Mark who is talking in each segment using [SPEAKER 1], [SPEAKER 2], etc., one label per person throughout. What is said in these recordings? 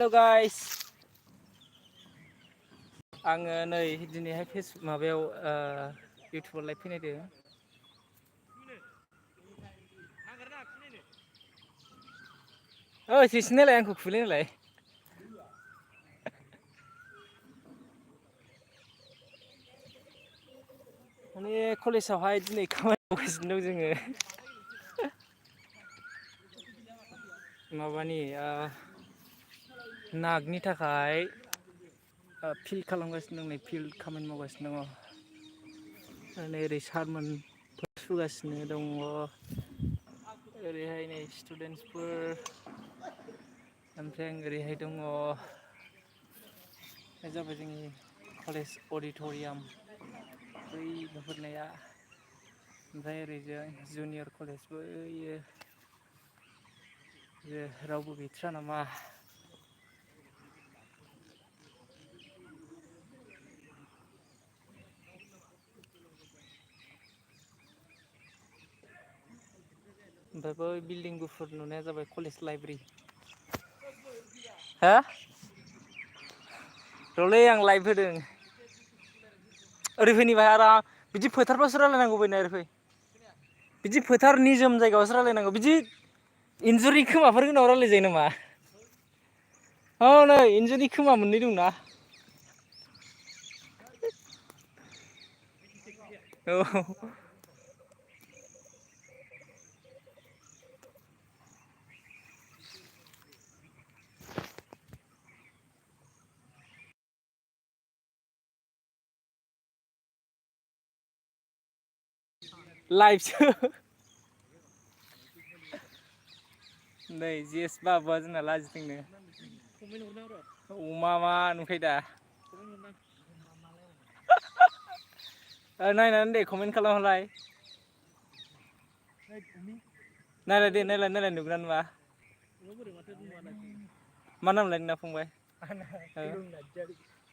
[SPEAKER 1] हेल' guys आङो नै दिनैहाय फेसबुक माबायाव इउटुबाव लाइभ फैनायदों ओइ सिसि नायलाय आंखौ खुलै नायलाय माने कलेजावहाय दिनै खामानि मावगासिनो दं जोङो माबानि नागनि थाखाय फिल्ड खालामगासिनो दं नै फिल्ड खामानि मावगासिनो दङ नै ओरै सारमोन सुगासिनो दङ ओरैहाय नै स्टुडेन्टसफोर ओमफ्राय आं ओरैहाय दङ बे जाबाय जोंनि कलेज अडिट'रियाम बै नुहुरनाया ओमफ्राय ओरैजों जुनियर कलेजबो बैयो रावबो गैथ्रा नामा ओमफ्राय बै बिल्डिं गुफुर नुनाया जाबाय कलेज लाइब्रेरि हा रलै आं लाइभ होदों ओरै फैनि भाय आराम बिदि फोथारबासो रायलायनांगौ फैनाय ओरै फै बिदि फोथार निजोम जायगायावसो रायलायनांगौ बिदि इन्जुरनि खोमाफोर गोनाङाव रायलाय जायो नामा औ नै इन्जुरनि खोमा मोननै दंना औ लाइभसो नै जेस बाबुआ जोंना लाजिदोंनो अमा मा नुखायो दा नायनानै दे कमेन्ट खालामहरलाय नायलाय दे नायलाय नुगोना नुआ मा नाम लाय नोंना फंबाय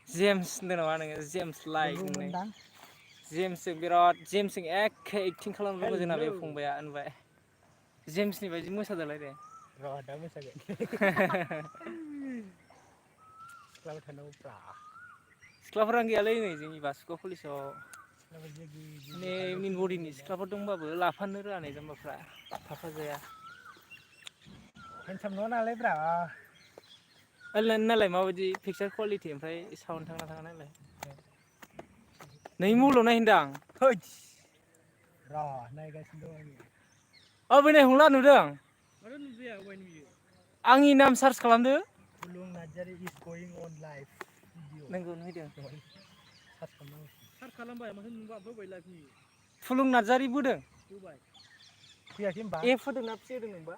[SPEAKER 1] जेम्स होनदों नामा नोङो जेम्स लाइ जेम्सजों बिराद जेम्सजों एखे एक्टिं खालामनो रोंगौ जोंना बे फंबाया होनबाय जेम्सनि बायदि मोसादोलाय दे र' दा मोसागोन सिख्लाफोर थानांगौब्रा सिख्लाफोरानो गैयालै नै जोंनि बासुगाव कलेजाव माने मेइन बडिनि सिख्लाफोर दंबाबो लाफानो रोङा नै जाम्बाफ्रा थाफाजाया हेनसाम नङा नालाय ब्रा नायलाय माबायदि पिकचार कुवालिटि ओमफ्राय साउन्ड थांना थाङा नायलाय नै मबाइलाव नायनो होनदां हैदस र' नायगासिनो दं आङो औ बैनाय हंला नुदों आंनि नाम सार्च खालामदो फुलुं नार्जारि इज गयिं अन लाइभ नोंगौ नुदों सार्च खालामबाय माथो नुबा होबाय लाइभनि फुलुं नार्जारि बोदों फैयाखै होनबा एफ होदोंना पि होदों नोंबा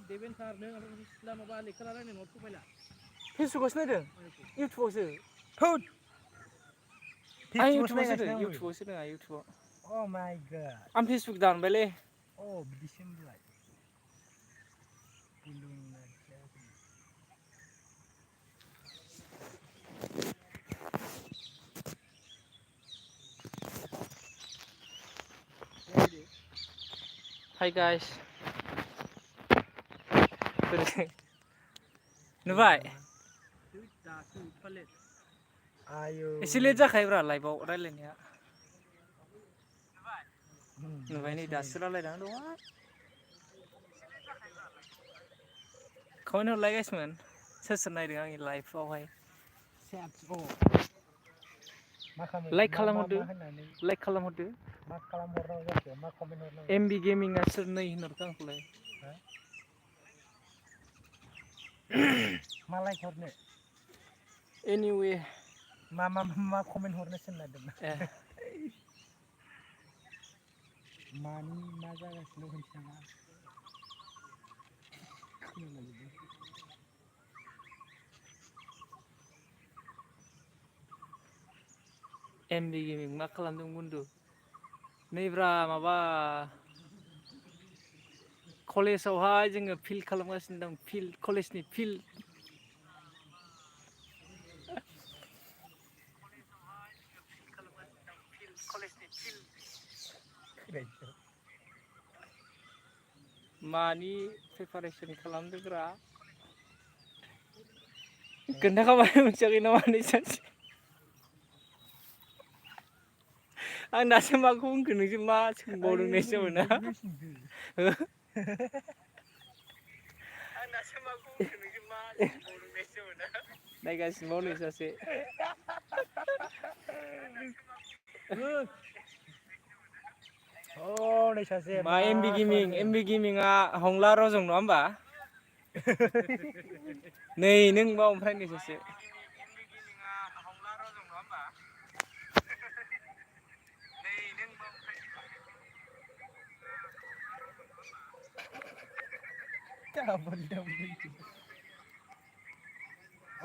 [SPEAKER 1] देबेन सार नों सिख्ला माबा लेखा लालायनाय नङा प्रफाइला फेसबुकआवसो नायदों इउटुबावसो थोद आं इउटुबावसो होदों इउटुबाव अ माइ गड आं फेसबुक दानबायलै अ बिदिसो होनबालाय फुलुं नार्जारि हाय गाइस नुबाय एसे लेट जाखायोब्रा लाइभआव रायलायनाया नुबाय नै दासो रायलायना दहाय कमेन्ट हरलाय गाइसमोन सोर सोर नायदों आंनि लाइभआवहाय लाइक खालामहरदो लाइक खालामहरदो मा खालामहरनांगौ जाखो मा कमेन्ट हरनांगौ एमबि गेमिंआ सोर नै होनहरखो आंखौलाय मा लाइक हरनो एनिवे मा कमेन्ट हरनो थिनलायदोंमोन मानि मा जागासिनो होनसै नामा एमबि गेमिं मा खालामदों बुन्दु नैब्रा माबा कलेजावहाय जोङो फिल्ड खालामगासिनो दं फिल्ड कलेजनि फिल्ड मानि प्रिपारेसन खालामदोंब्रा खोन्थाखाबाय मोनथियाखै नामा नै सानसे आं दासो माखौ बुंखो नोंसो मा सोंबावदोंनायसो जाबायना आं दासो माखौ बुंखो नोंसो मा सोंबावदोंनायसो जाबायना नायगासिनो नै सासे नै सासे मा एमबि गेमिंआ हंला रजं नङा होमबा नै नों बाव ओमफ्राय नै सासे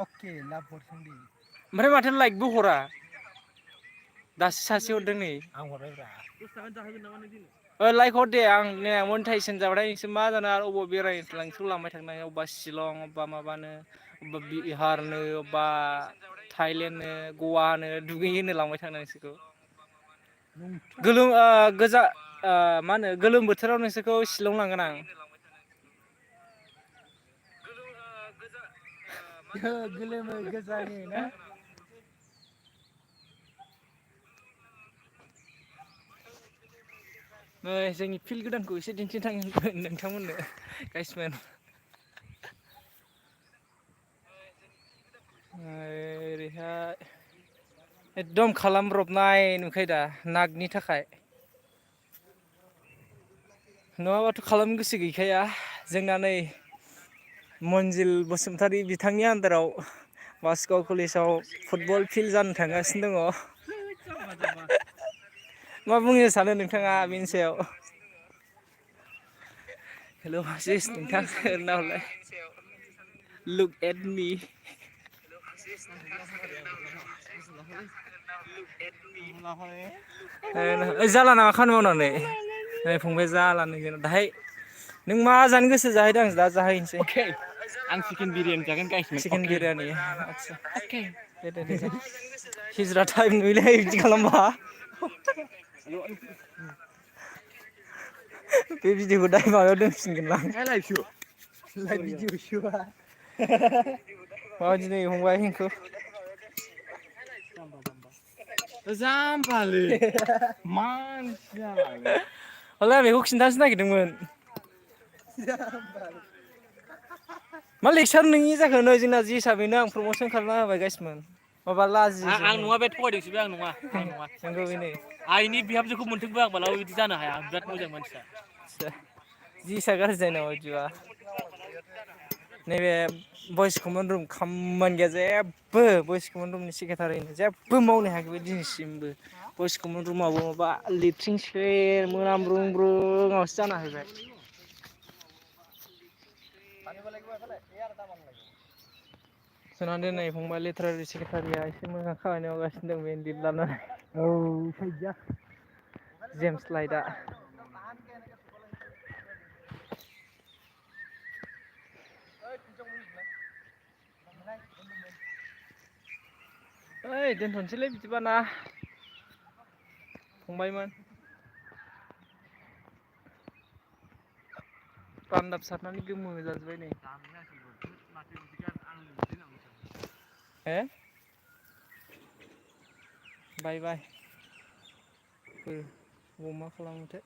[SPEAKER 1] अके लाभ हरसोंदि ओमफ्राय माथो लाइकबो हरा दासो सासे हरदों नै आं हरबायब्रा 10 थाखा जाहोगोन नामा नों दिनै लाइक हर दे आं मनिटाइजेसन जाबाथाय नोंसोर मा जानो आरो अबाव बेरायनो लांबाय थांनो अबेबा शिलं अबेबा माबानो अबेबा बिहारनो अबेबा थाइलेण्डनो गवानो दुगैहोनो लांबाय थांनो नोंसोरखौ गोजा मा होनो गोलोम बोथोराव नोंसोरखौ शिलं लांगोन आं गोलोमो गोजाङो ना जोंनि फिल्ड गोदानखौ एसे दिन्थिनो थाङो नोंथांमोननो गाइसमेन ओरैहाय एकदम खालामब्रबनाय नुखायो दा नागनि थाखाय नङाबाथ' खालामनो गोसो गैखाया जोंना नै मनजिल बसुमतारी बिथांनि आन्दाराव बासुगाव कलेजाव फुटबल फिल्ड जानो थांगासिनो दङ मा बुंनो सानो नोंथाङा बेनि सायाव हेल' आसिस नोंथां ओरैना हरलाय लुक एट मी जाला नामा खामानि मावनानै फंबाय जालानो दाहाय नों मा जानो गोसो जाहैदों आं दा जाहैनोसै
[SPEAKER 2] आं चिकेन बिरियानि जागोन गाइसमोन
[SPEAKER 1] चिकेन बिरियानि आदसा दे हिजरा टाइम नुयोलै बिदि खालामबा बे भिडिअखौ दायो माबायाव दोनफिनगोनलां माबायदि नै फंबाय हेंखो
[SPEAKER 2] जाम्बालै मानसि जालालै
[SPEAKER 1] हरलाय आं बेखौ खिन्थानोसो नागिरदोंमोन मा लेक्सार नोंनि जाखो नै जोंना जि हिसाबैनो आं प्रमसन खालामना होबाय गाइसमोन माबा लाजियोसो
[SPEAKER 2] आं नङा बे थगायदोंसो बे आं नङा
[SPEAKER 1] नंगौ बेनो
[SPEAKER 2] आइनि बिहामजोखौ मोनथोंबो आं मालाबा बिदि जानो हाया बिराद मोजां मानसिया
[SPEAKER 1] जिसा गाज्रि जायो नामा बिदिबा नैबे बयस कमन रुम खामानि गैया जेबो बयस कमन रुमनि सेक्रेटारिनो जेबो मावनो हायाखै दिनैसिमबो बयस कमन रुमावबो माबा लेट्रिन मोनामब्रुं जाना हैबाय जोंना दिनै फंबाय लेथ्रारि सेक्रेटारिया एसे मोजां खामानि मावगासिनो दं बेनो लिड लानानै जेम्स लाइटआ ओइ दोनथ'नोसैलै बिदिबा ना फंबायमोन बान्दाब सारनानै गोमो जाजोब्बाय नै हो बाय बाय अबाव मा खालामोथाय